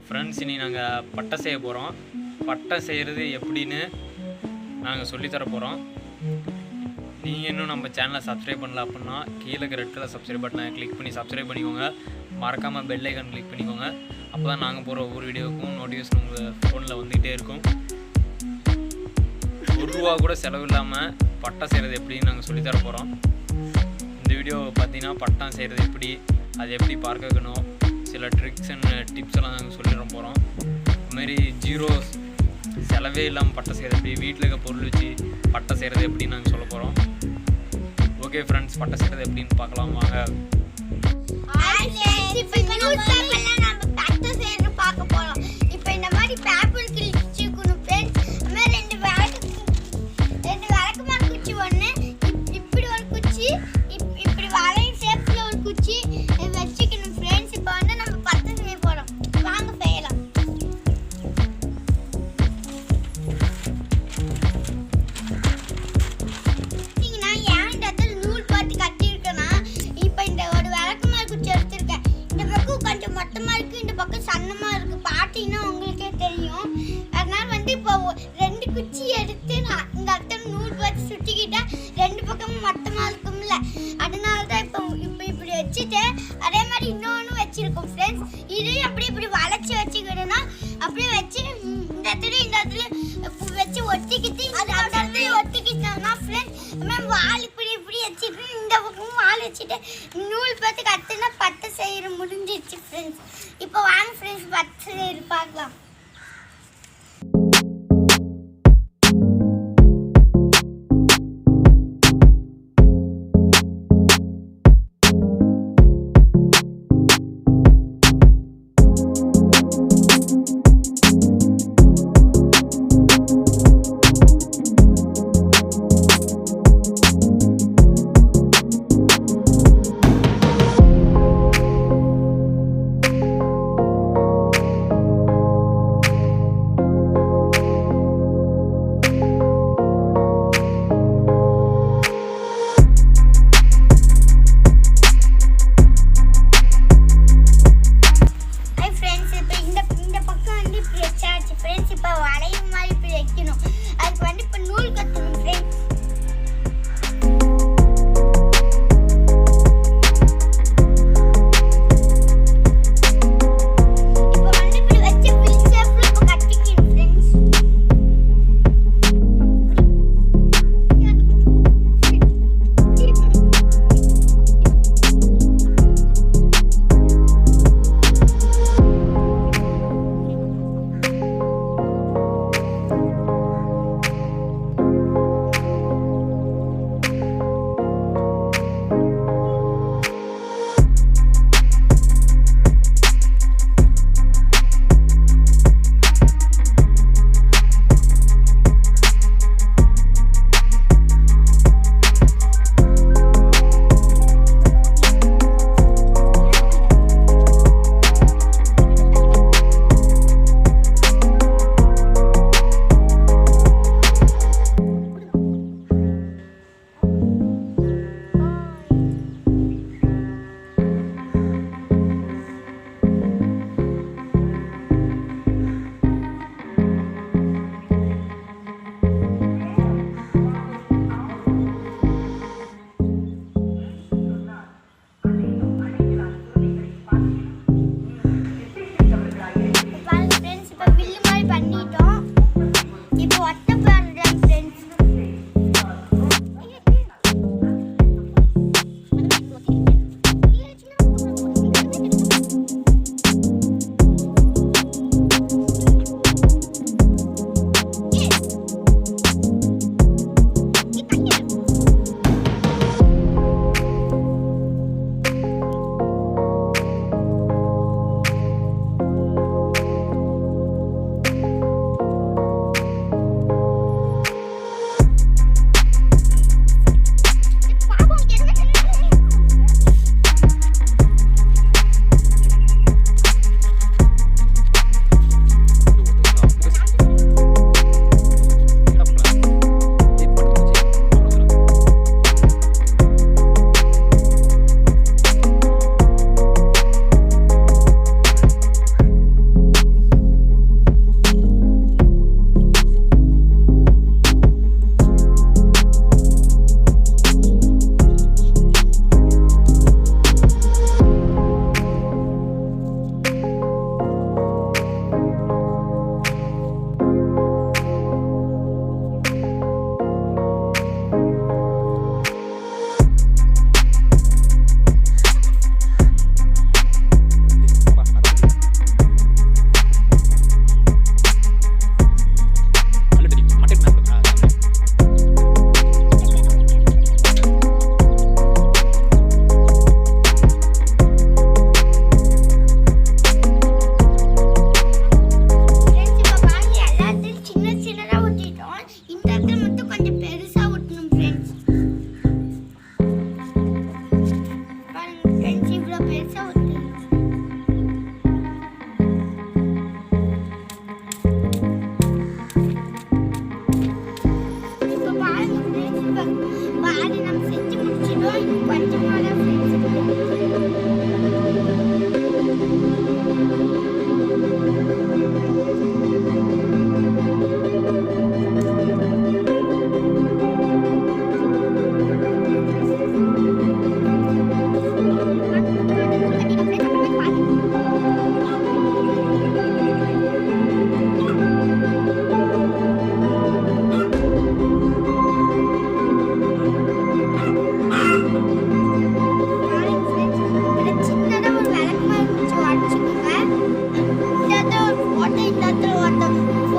Friends, இனி நாங்கள் பட்டை செய்ய போகிறோம். பட்டை செய்கிறது எப்படின்னு நாங்கள் சொல்லித்தர போகிறோம். நீங்கள் இன்னும் நம்ம சேனலை சப்ஸ்கிரைப் பண்ணல அப்படின்னா கீழே ரெட் கலர் சப்ஸ்கிரைப் பட்டனை கிளிக் பண்ணி சப்ஸ்கிரைப் பண்ணிக்கோங்க. மறக்காமல் பெல் ஐக்கான் கிளிக் பண்ணிக்கோங்க. அப்போ தான் நாங்கள் போகிற ஒவ்வொரு வீடியோவுக்கும் நோட்டிஃபிகேஷன் உங்கள் ஃபோனில் வந்துகிட்டே இருக்கும். ₹1 கூட செலவு இல்லாமல் பட்டை செய்கிறது எப்படின்னு நாங்கள் சொல்லித்தர போகிறோம். இந்த வீடியோ பார்த்தீங்கன்னா பட்டம் செய்கிறது எப்படி, அது எப்படி பார்க்க வைக்கணும், சில ட்ரிக்ஸ் அண்ட் டிப்ஸ் எல்லாம் நாங்கள் சொல்லிட போகிறோம். அதுமாரி ஜீரோ செலவே இல்லாமல் பட்டை செய்கிறது எப்படி, வீட்டில் இருக்க பொருள் வச்சு பட்டை செய்கிறது எப்படின்னு நாங்கள் சொல்ல போகிறோம். ஓகே ஃப்ரெண்ட்ஸ், பட்டை செய்கிறது எப்படின்னு பார்க்கலாம் வாங்க. அதே மாதிரி இன்னொன்று வச்சிருக்கோம் ஃப்ரெண்ட்ஸ். இதையும் அப்படியே இப்படி வளைச்சி வச்சுக்கிட்டோம்னா அப்படியே வச்சு இந்த இடத்துல வச்சு ஒட்டிக்கிட்டு அந்த இடத்துல ஒட்டிக்கிட்டோம்னா ஃப்ரெண்ட்ஸ் வால் இப்படி வச்சுட்டு இந்த பக்கமும் வால் வச்சுட்டு நூல் பார்த்து கற்றுனா பட்டை செய்கிற முடிஞ்சிடுச்சு ஃப்ரெண்ட்ஸ். இப்போ வாங்க ஃப்ரெண்ட்ஸ் பட்டை செய்கிற பார்க்கலாம்.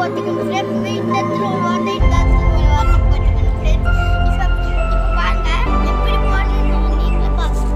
போட்டுக்கணும் ஃப்ரெண்ட்ஸ். இந்த இடத்துல ஒரு வார்த்தை, இந்த இடத்துல ஒரு வார்த்தை போட்டுக்கணும் ஃப்ரெண்ட்ஸ். இப்போ பாருங்க எப்படி போடணும்னு நீங்களே பாருங்க.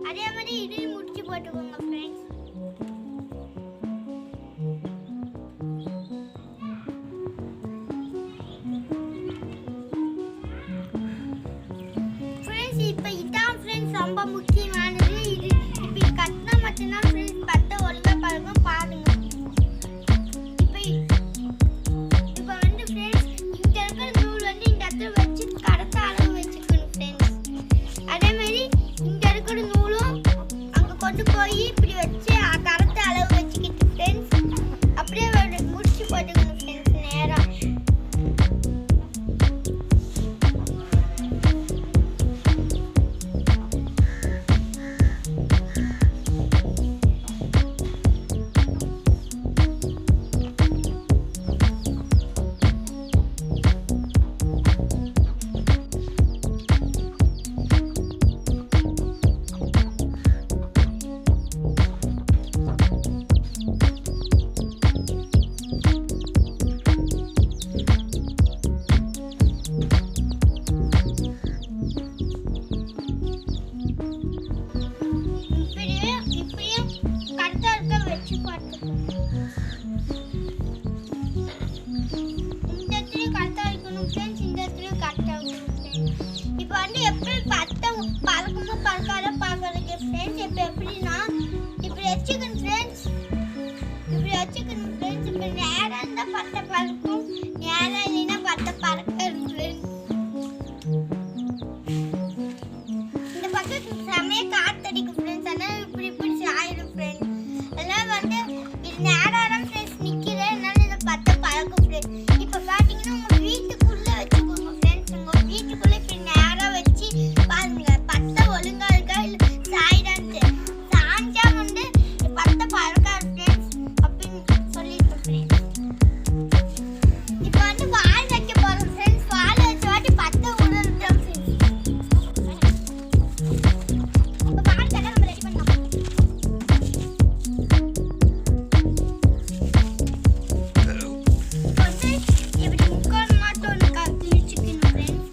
அதே மாதிரி இதையும் முடிச்சு போட்டுக்கோங்க ஃப்ரெண்ட்ஸ். ஃப்ரெண்ட்ஸ் இப்போ இதான் ஃப்ரெண்ட்ஸ் ரொம்ப முக்கியமானது. இது இப்படி கட்டினா மட்டும்தான் ஃப்ரெண்ட்ஸ் பத்த ஒழுங்கா பழகும். பாருங்க இப்போ வந்து ஃப்ரெண்ட்ஸ் இங்க இருக்கிற நூல் வந்து இந்த இடத்துல வச்சு கரெக்டா அளவு வச்சுக்கணும் ஃப்ரெண்ட்ஸ். அதே மாதிரி இங்க இருக்கிற நூலும் அங்க கொண்டு போய் இப்படி வச்சு கரெக்டா அளவு வச்சுக்கிட்டு ஃப்ரெண்ட்ஸ் அப்படியே முடிச்சு போட்டுக்கணும் ஃப்ரெண்ட்ஸ் நேரா. இப்போ வந்து எப்படி பறக்குமோ பறக்காத பார்க்கறதுக்கு ஃப்ரெண்ட்ஸ். இப்போ எப்படின்னா இப்படி வச்சுக்கணும் ஃப்ரெண்ட்ஸ். இப்படி வச்சுக்கணும் ஃப்ரெண்ட்ஸ். இப்போ நேரம் இருந்தால் பத்த பறக்கும், நேரம் இல்லைன்னா பத்த பறக்காது ஃப்ரெண்ட்ஸ். இந்த பக்கம் செமையாக காத்தடிக்கும் ஃப்ரெண்ட்ஸ். ஆனால் இப்படி இப்படி ஆயிடும் ஃப்ரெண்ட்ஸ். அதெல்லாம் வந்து இது நேரம் ஃப்ரெண்ட்ஸ் நிற்கிறேன், அதனால இந்த பத்த பறக்கும் ஃப்ரெண்ட்ஸ். இப்போ பார்த்தீங்கன்னா உங்கள் வீட்டுக்குள்ளே வச்சுக்கோங்க ஃப்ரெண்ட்ஸ். உங்கள் வீட்டுக்குள்ளே இப்படி நேரம் வச்சு பாருங்க பத்த ஒழுங்கா இருக்கா இல்லை சாயிடான்ட்டு. சாஞ்சா வந்து பத்த பறக்காது ஃப்ரெண்ட்ஸ் அப்படின்னு சொல்லிட்டு ஃப்ரெண்ட்ஸ். இப்போ வந்து வால் வைக்க போகிறோம் ஃப்ரெண்ட்ஸ். வால் வச்ச வாட்டி பத்த உடனுட்டோம் ஃப்ரெண்ட்ஸ். இப்போ வால் கட்ட நம்ம ரெடி பண்ணலாம். இப்படி முக்கால் மாட்டோம் கிழிச்சுக்கணும் ஃப்ரெண்ட்ஸ்.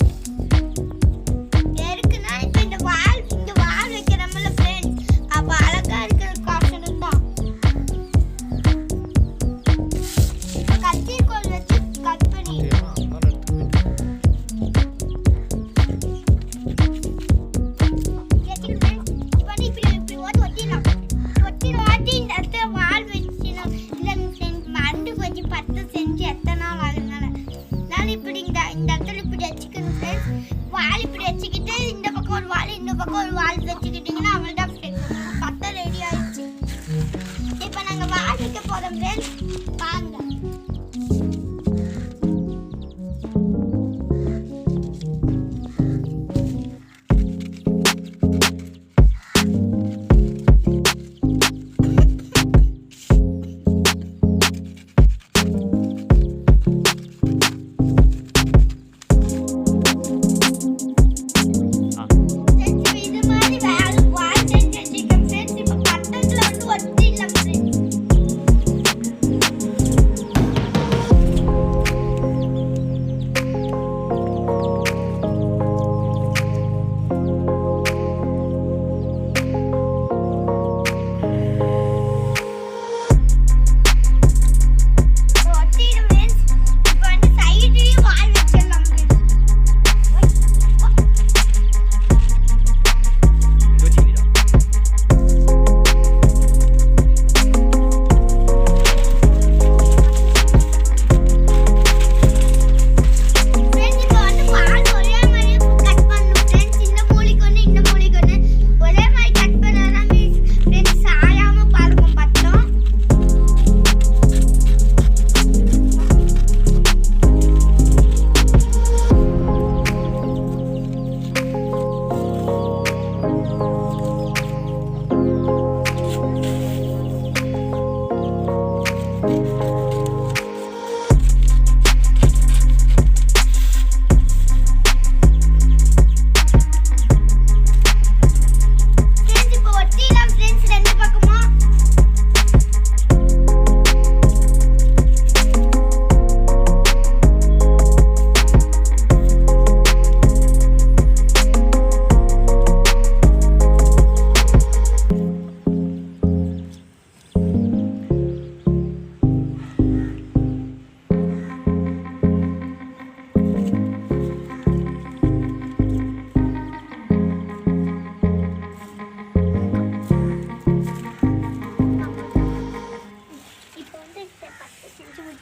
எதுக்குன்னா இப்போ இந்த வால் வைக்கிறோம்ல ஃப்ரெண்ட்ஸ், அப்போ அழகா இருக்கிற காசனம் தான். இப்போ கத்திரிக்கோல் வச்சு கட் பண்ணிடணும். இப்போ வந்து இப்படி ஒட்டிடலாம். ஒட்டி இந்த இடத்துல வால் வச்சுனா இல்லைங்க ஃப்ரெண்ட்ஸ். மருந்து வச்சு பத்து செஞ்சு எத்தனை நாள் ஆகுதுனால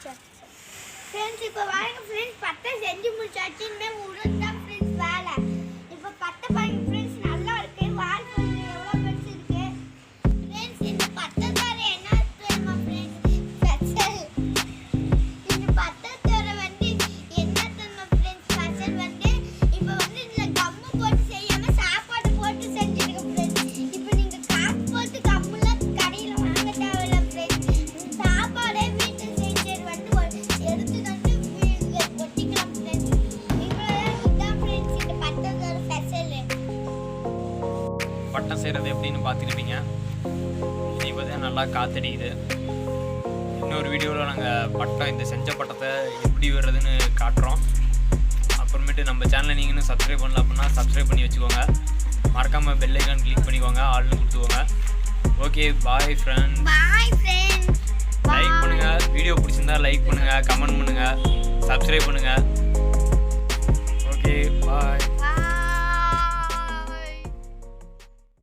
ஃப்ரெண்ட்ஸ் இப்போ வாங்க ஃப்ரெண்ட்ஸ் பட்டை செஞ்சு முடிச்சாச்சு இனிமேல் உருதான் ஃப்ரெண்ட்ஸ் வேலை இப்போ பட்டை பாருங்க ஃப்ரெண்ட்ஸ் நல்லா இருக்கு வால் பாருங்க எவ்வளோ பெருசு இருக்கு ஃப்ரெண்ட்ஸ் இந்த பட்டை தர என்ன தெரியுமா ஃப்ரெண்ட்ஸ் ஸ்பெஷல் இந்த பட்டை தர வந்து என்ன தெரியுமா ஃப்ரெண்ட்ஸ் ஸ்பெஷல் வந்து இப்போ வந்து இதில் கம்மு போட்டு செய்யாம சாப்பாடு போட்டு செஞ்சிருக்கோம் ஃப்ரெண்ட்ஸ் இப்போ நீங்கள் காசு போட்டு கம்முலாம் கடையில் வாங்க தேவையில்ல ஃப்ரெண்ட்ஸ் சாப்பாடே வீட்டில் செஞ்சது வந்து எடுத்து வந்து ஒட்டிக்கலாம் ஃப்ரெண்ட்ஸ் இவ்வளோதான் ஃப்ரெண்ட்ஸ் இந்த பட்டை தர ஸ்பெஷல் பட்டம் செய்கிறது எப்படின்னு பார்த்துருப்பீங்க. இன்னைக்கு பார்த்தீங்கன்னா நல்லா காத்தடிக்குது. இன்னொரு வீடியோவில் நாங்கள் பட்டம் இந்த செஞ்ச பட்டத்தை எப்படி வர்றதுன்னு காட்டுறோம். அப்புறமேட்டு நம்ம சேனலை நீங்கள் இன்னும் சப்ஸ்கிரைப் பண்ணல அப்படின்னா சப்ஸ்கிரைப் பண்ணி வச்சுக்கோங்க. மறக்காமல் பெல் ஐக்கான் கிளிக் பண்ணிக்கோங்க, ஆல்னு கொடுத்துக்கோங்க. Okay bye friends. Bye friends. Like பண்ணுங்கள், வீடியோ பிடிச்சிருந்தா லைக் பண்ணுங்கள், கமெண்ட் பண்ணுங்கள், சப்ஸ்கிரைப் பண்ணுங்கள். Okay bye.